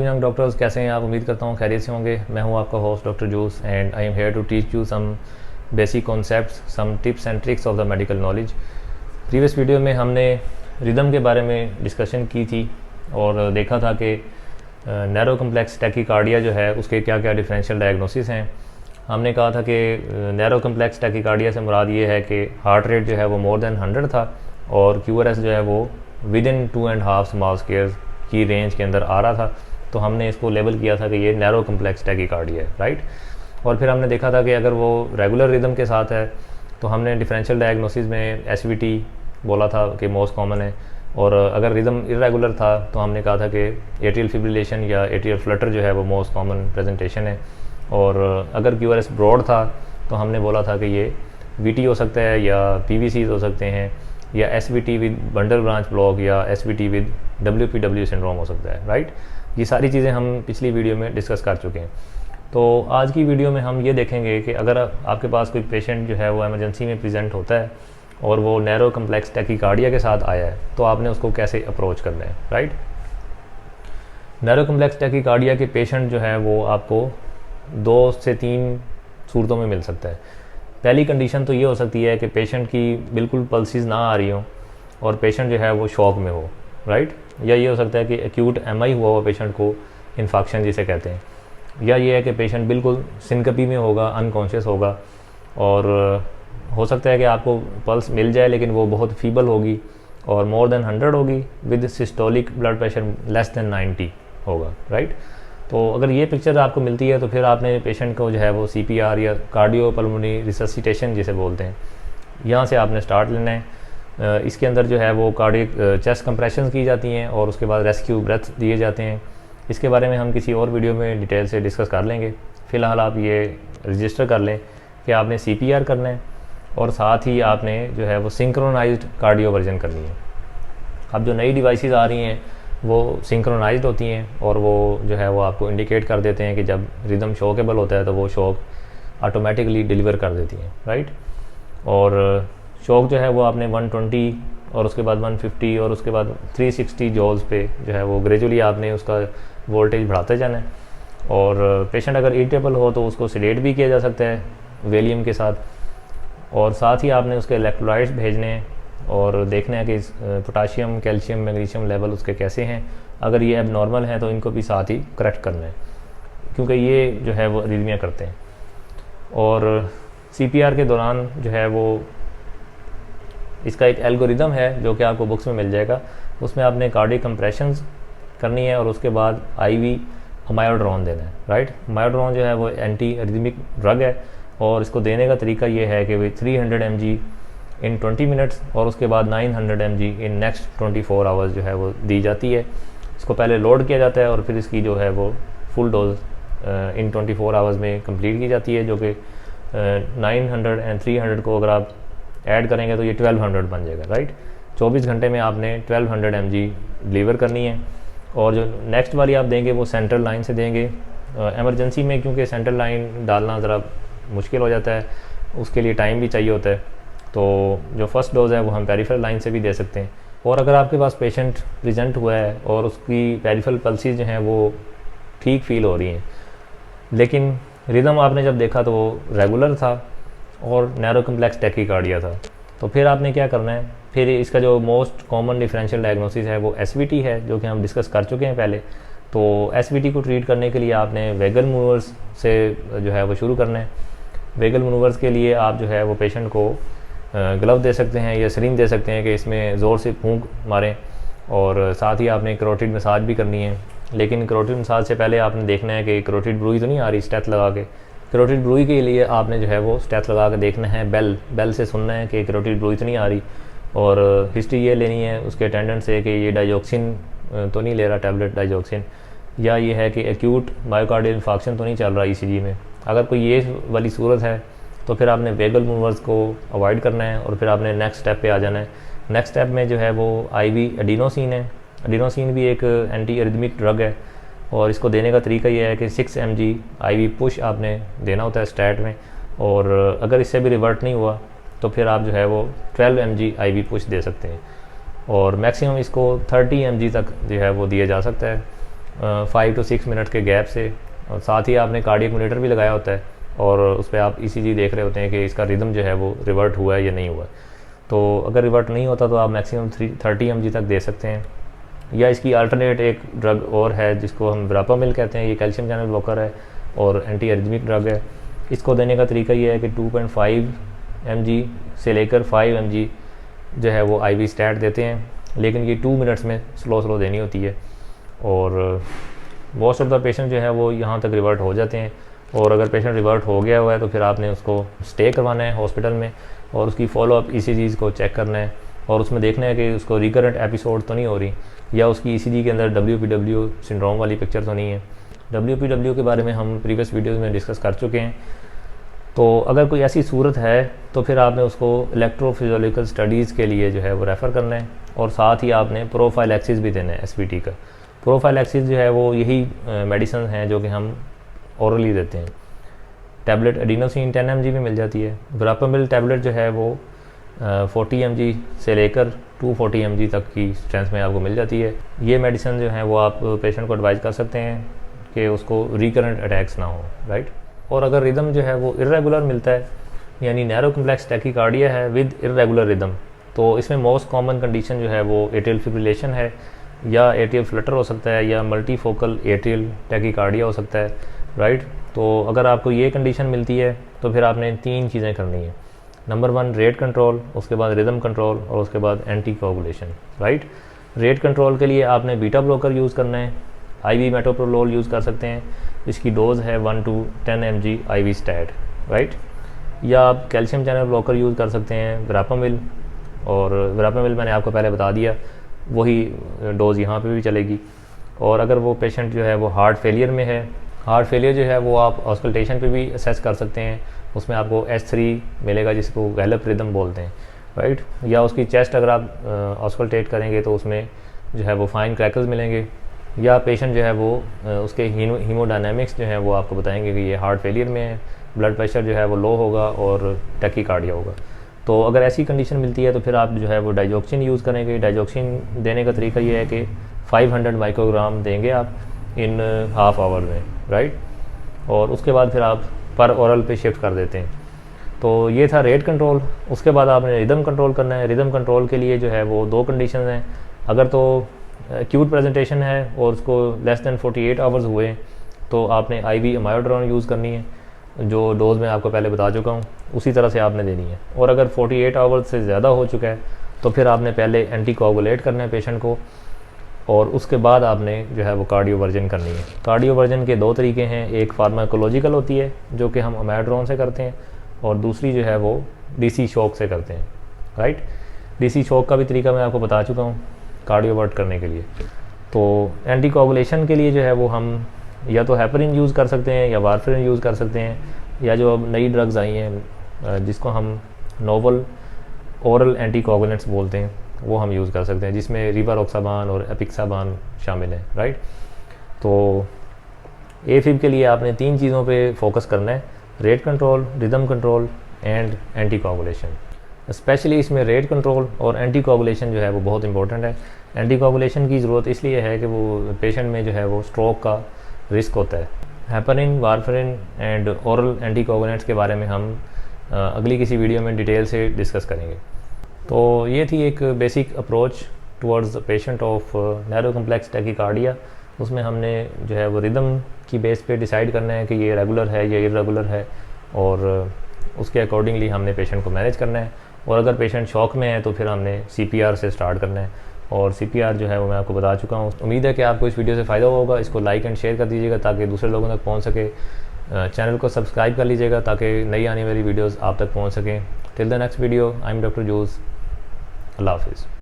Young doctors, कैसे हैं आप? उम्मीद करता हूँ खैरियत से होंगे। मैं हूँ आपका host doctor juice and I am here to teach you some basic concepts, some tips and tricks of the medical knowledge. Previous video में हमने रिदम के बारे में डिस्कशन की थी और देखा था कि नैरो कम्प्लेक्स टैकीकार्डिया जो है उसके क्या क्या डिफरेंशियल डायग्नोसिस हैं। हमने कहा था कि नैरो कम्प्लेक्स टैकीकार्डिया से मुराद ये है कि हार्ट रेट जो है वो मोर देन 100 था और QRS जो है वो विद इन 2.5 स्मॉल स्क्वेयर्स की रेंज के अंदर आ रहा था। तो हमने इसको लेबल किया था कि ये नैरो कम्प्लेक्स टैकीकार्डिया है, राइट। और फिर हमने देखा था कि अगर वो रेगुलर रिदम के साथ है तो हमने डिफरेंशियल डायग्नोसिस में SVT बोला था कि मोस्ट कॉमन है, और अगर रिदम इरेगुलर था तो हमने कहा था कि एट्रियल फिब्रिलेशन या एट्रियल फ्लटर जो है वो मोस्ट कॉमन प्रेजेंटेशन है। और अगर QRS ब्रॉड था तो हमने बोला था कि ये VT हो सकता है या PVCs हो सकते हैं या SVT with bundle branch block या SVT विद WPW सिंड्रोम हो सकता है, राइट। ये सारी चीज़ें हम पिछली वीडियो में डिस्कस कर चुके हैं। तो आज की वीडियो में हम ये देखेंगे कि अगर आपके पास कोई पेशेंट जो है वो इमरजेंसी में प्रेजेंट होता है और वो नैरो कम्प्लेक्स टैकीकार्डिया के साथ आया है तो आपने उसको कैसे अप्रोच करना है, राइट। नैरो कम्प्लेक्स टैकीकार्डिया के पेशेंट जो है वो आपको 2 से 3 सूरतों में मिल सकता है। पहली कंडीशन तो ये हो सकती है कि पेशेंट की बिल्कुल पल्सेस ना आ रही हो और पेशेंट जो है वो शॉक में हो, राइट। या ये हो सकता है कि एक्यूट MI हुआ हो पेशेंट को, इन्फेक्शन जिसे कहते हैं। या ये है कि पेशेंट बिल्कुल सिनकपी में होगा, अनकॉन्शियस होगा, और हो सकता है कि आपको पल्स मिल जाए लेकिन वो बहुत फीबल होगी और मोर देन 100 होगी with systolic blood pressure less than 90 होगा, राइट। तो अगर ये पिक्चर आपको मिलती है तो फिर आपने पेशेंट को जो है वो CPR या कार्डियोपल्मोनरी रिससिटेशन जिसे बोलते हैं, यहाँ से आपने स्टार्ट लेना है। इसके अंदर जो है वो कार्डियक चेस्ट कंप्रेशन की जाती हैं और उसके बाद रेस्क्यू ब्रेथ दिए जाते हैं। इसके बारे में हम किसी और वीडियो में डिटेल से डिस्कस कर लेंगे। फ़िलहाल आप ये रजिस्टर कर लें कि आपने CPR करना है और साथ ही आपने जो है वो सिंक्रोनाइज्ड कार्डियो वर्जन करनी है। अब जो नई डिवाइसेस आ रही हैं वो सिंक्रोनाइज्ड होती हैं और वो जो है वो आपको इंडिकेट कर देते हैं कि जब रिदम शॉकेबल होता है तो वो शॉक ऑटोमेटिकली डिलीवर कर देती हैं, राइट। और शॉक जो है वो आपने 120 और उसके बाद 150 और उसके बाद 360 जॉल्स पे जो है वो ग्रेजुअली आपने उसका वोल्टेज बढ़ाते जाना है। और पेशेंट अगर इरिटेबल हो तो उसको सेडेट भी किया जा सकता है वेलियम के साथ, और साथ ही आपने उसके इलेक्ट्रोलाइट्स भेजने हैं और देखना है कि पोटाशियम, कैल्शियम, मैग्नीशियम लेवल उसके कैसे हैं। अगर ये अब नॉर्मल है तो इनको भी साथ ही करेक्ट करना है क्योंकि ये जो है वो अरिथमिया करते हैं। और CPR के दौरान जो है वो इसका एक एल्गोरिदम है जो कि आपको बुक्स में मिल जाएगा। उसमें आपने कार्डियक कंप्रेशंस करनी है और उसके बाद IV अमायोड्रोन देना है, राइट। अमायोड्रोन जो है वो एंटी अरिथमिक ड्रग है और इसको देने का तरीका ये है कि भाई 300 mg इन 20 मिनट्स और उसके बाद 900 mg इन नेक्स्ट 24 आवर्स जो है वो दी जाती है। इसको पहले लोड किया जाता है और फिर इसकी जो है वो फुल डोज इन 24 आवर्स में कंप्लीट की जाती है, जो कि 900 एंड 300 को अगर आप ऐड करेंगे तो ये 1200 बन जाएगा, राइट। 24 घंटे में आपने 1200 mg डिलीवर करनी है। और जो नेक्स्ट वाली आप देंगे वो सेंट्रल लाइन से देंगे। एमरजेंसी में क्योंकि सेंट्रल लाइन डालना ज़रा मुश्किल हो जाता है, उसके लिए टाइम भी चाहिए होता है, तो जो फर्स्ट डोज़ है वो हम पेरिफेरल लाइन से भी दे सकते हैं। और अगर आपके पास पेशेंट प्रेजेंट हुआ है और उसकी पेरिफेरल पल्सेस जो हैं वो ठीक फील हो रही हैं लेकिन रिदम आपने जब देखा तो वो रेगुलर था और नैरो कम्प्लेक्स टैकीकार्डिया था, तो फिर आपने क्या करना है, फिर इसका जो मोस्ट कॉमन डिफरेंशियल डायग्नोसिस है वो SVT है, जो कि हम डिस्कस कर चुके हैं पहले। तो SVT को ट्रीट करने के लिए आपने वेगल मूवर्स से जो है वो शुरू करना है। वेगल मूवर्स के लिए आप जो है वो पेशेंट को ग्लव दे सकते हैं या सिरिंज दे सकते हैं कि इसमें ज़ोर से फूंक मारें, और साथ ही आपने करोटिड मसाज भी करनी है। लेकिन करोटिड मसाज से पहले आपने देखना है कि करोटिड ब्रूई तो नहीं आ रही स्टेथ लगा के। करोटिड ब्रूई के लिए आपने जो है वो स्टेथ लगा के देखना है, बेल से सुनना है कि करोटिड ब्रूई तो नहीं आ रही, और हिस्ट्री ये लेनी है उसके अटेंडेंट से कि ये डाइजॉक्सिन तो नहीं ले रहा टैबलेट डाइजॉक्सिन, या ये है कि एक्यूट मायोकार्डियल इन्फेक्शन तो नहीं चल रहा ECG में। अगर कोई ये वाली सूरत है तो फिर आपने वेगल मूवर्स को अवॉइड करना है और फिर आपने नेक्स्ट स्टेप पे आ जाना है। नेक्स्ट स्टेप में जो है वो IV एडिनोसिन है। एडिनोसिन भी एक एंटी अरिथमिक ड्रग है और इसको देने का तरीका ये है कि 6 mg IV पुश आपने देना होता है स्टैट में, और अगर इससे भी रिवर्ट नहीं हुआ तो फिर आप जो है वो 12 mg IV पुश दे सकते हैं, और मैक्सिमम इसको 30 mg तक जो है वो दिया जा सकता है। 5 to 6 मिनट के गैप से, और साथ ही आपने कार्डियक मॉनिटर भी लगाया होता है और उस पर आप ECG देख रहे होते हैं कि इसका रिदम जो है वो रिवर्ट हुआ है या नहीं हुआ। तो अगर रिवर्ट नहीं होता तो आप मैक्सिमम 30 mg तक दे सकते हैं। या इसकी अल्टरनेट एक ड्रग और है जिसको हम वरापामिल कहते हैं, ये कैल्शियम चैनल ब्लॉकर है और एंटी एरिथमिक ड्रग है। इसको देने का तरीका ये है कि 2.5 mg से लेकर 5 mg जो है वो IV स्टैट देते हैं, लेकिन ये 2 मिनट्स में स्लो देनी होती है और मोस्ट ऑफ द पेशेंट जो है वो यहाँ तक रिवर्ट हो जाते हैं। और अगर पेशेंट रिवर्ट हो गया हुआ है तो फिर आपने उसको स्टे करवाना है हॉस्पिटल में और उसकी फॉलोअप ECGs को चेक करना है और उसमें देखना है कि उसको रिकरेंट एपिसोड तो नहीं हो रही या उसकी ECG के अंदर WPW सिंड्रोम वाली पिक्चर तो नहीं है। WPW के बारे में हम प्रीवियस वीडियोज़ में डिस्कस कर चुके हैं। तो अगर कोई ऐसी सूरत है तो फिर आपने उसको इलेक्ट्रोफिजियोलॉजिकल स्टडीज़ के लिए जो है वो रेफ़र करना है और साथ ही आपने प्रोफाइलैक्सिस भी देना है SVT का। प्रोफाइलैक्सिस जो है वो यही मेडिसिन हैं जो कि हम ओरली देते हैं। टैबलेट एडिनोसिन 10 mg भी मिल जाती है। वरापामिल टैबलेट जो है वो 40 mg से लेकर 240 mg तक की स्ट्रेंथ में आपको मिल जाती है। ये मेडिसिन जो है वो आप पेशेंट को एडवाइस कर सकते हैं कि उसको रिकरेंट अटैक्स ना हो, राइट। और अगर रिदम जो है वो इर्रेगुलर मिलता है, यानी नैरो कम्प्लेक्स टैकीकार्डिया है विद इर्रेगुलर रिदम, तो इसमें मोस्ट कॉमन कंडीशन जो है वो एट्रियल फिब्रिलेशन है या एट्रियल फ्लटर हो सकता है या मल्टीफोकल एट्रियल टैकीकार्डिया हो सकता है, राइट। तो अगर आपको ये कंडीशन मिलती है तो फिर आपने 3 चीज़ें करनी है। नंबर 1 रेट कंट्रोल, उसके बाद रिदम कंट्रोल और उसके बाद anti coagulation, right. Rate control के लिए आपने बीटा ब्लॉकर यूज़ करना है, IV मेटोप्रोलोल यूज़ कर सकते हैं, इसकी डोज़ है 1 to 10 mg IV stat, right. या आप कैल्शियम चैनल ब्लॉकर यूज़ कर सकते हैं वरापामिल, और वरापामिल मैंने आपको पहले बता दिया वही डोज़ यहाँ पे भी चलेगी। और अगर वो पेशेंट जो है वो हार्ट फेलियर में है, हार्ट फेलियर जो है वो आप ऑस्कल्टेशन पे भी असेस कर सकते हैं, उसमें आपको S3 मिलेगा जिसको गैलप रिदम बोलते हैं, राइट। या उसकी चेस्ट अगर आप ऑस्कल्टेट करेंगे तो उसमें जो है वो फाइन क्रैकल्स मिलेंगे। या पेशेंट जो है वो उसके हीमोडायनेमिक्स जो है वो आपको बताएंगे कि ये हार्ट फेलियर में है, ब्लड प्रेशर जो है वो लो होगा और टैकीकार्डिया होगा। तो अगर ऐसी कंडीशन मिलती है तो फिर आप जो है वो डाइजोक्सिन यूज़ करेंगे। डाइजोक्सिन देने का तरीका ये है कि 500 माइक्रोग्राम देंगे आप इन हाफ आवर में, राइट। और उसके बाद फिर आप पर ओरल पे शिफ्ट कर देते हैं। तो ये था रेट कंट्रोल। उसके बाद आपने रिदम कंट्रोल करना है। रिदम कंट्रोल के लिए जो है वो 2 कंडीशन हैं। अगर तो एक्यूट प्रेजेंटेशन है और उसको लेस दैन 48 आवर्स हुए तो आपने IV अमायोड्रोन यूज़ करनी है, जो डोज़ मैं आपको पहले बता चुका हूँ, उसी तरह से आपने देनी है। और अगर 48 आवर्स से ज़्यादा हो चुका है तो फिर आपने पहले एंटी कोगुलेट करना है पेशेंट को और उसके बाद आपने जो है वो कार्डियोवर्जन करनी है। कार्डियोवर्जन के 2 तरीके हैं, एक फार्माकोलॉजिकल होती है जो कि हम अमायोड्रोन से करते हैं और दूसरी जो है वो DC शॉक से करते हैं, राइट। DC शॉक का भी तरीका मैं आपको बता चुका हूँ कार्डियोवर्ट करने के लिए। तो एंटी कोगुलेशन के लिए जो है वो हम या तो हेपरिन यूज़ कर सकते हैं या वारफरिन यूज़ कर सकते हैं, या जो अब नई ड्रग्स आई हैं जिसको हम नोवल ओरल एंटी कोगुलेंट्स बोलते हैं वो हम यूज़ कर सकते हैं, जिसमें रिवारोक्साबान और एपिक्साबान शामिल हैं, राइट। तो AFib के लिए आपने 3 चीज़ों पे फोकस करना है, rate control, rhythm control and anti coagulation. Specially इसमें रेट कंट्रोल और एंटी कोगुलेशन जो है वो बहुत इंपॉर्टेंट है। एंटी कोगुलेशन की ज़रूरत इसलिए है कि वो पेशेंट में जो है वो स्ट्रोक का रिस्क होता है। Heparin, warfarin and oral anti coagulants के बारे में हम अगली किसी वीडियो में डिटेल से डिस्कस करेंगे। तो ये थी एक basic approach towards the patient of narrow complex tachycardia. उसमें हमने जो है वो रिदम की बेस पे डिसाइड करना है कि ये रेगुलर है या इरेगुलर है और उसके अकॉर्डिंगली हमने पेशेंट को मैनेज करना है। और अगर पेशेंट शॉक में है तो फिर हमने CPR से स्टार्ट करना है और CPR जो है वो मैं आपको बता चुका हूँ। उम्मीद है कि आपको इस वीडियो से फ़ायदा होगा। इसको लाइक एंड शेयर कर दीजिएगा ताकि दूसरे लोगों तक पहुँच सके। चैनल को सब्सक्राइब कर लीजिएगा ताकि नई आने वाली वीडियोज़ आप तक पहुँच सकें। Till the next video, I am doctor Jose. अल्लाह हाफिज़।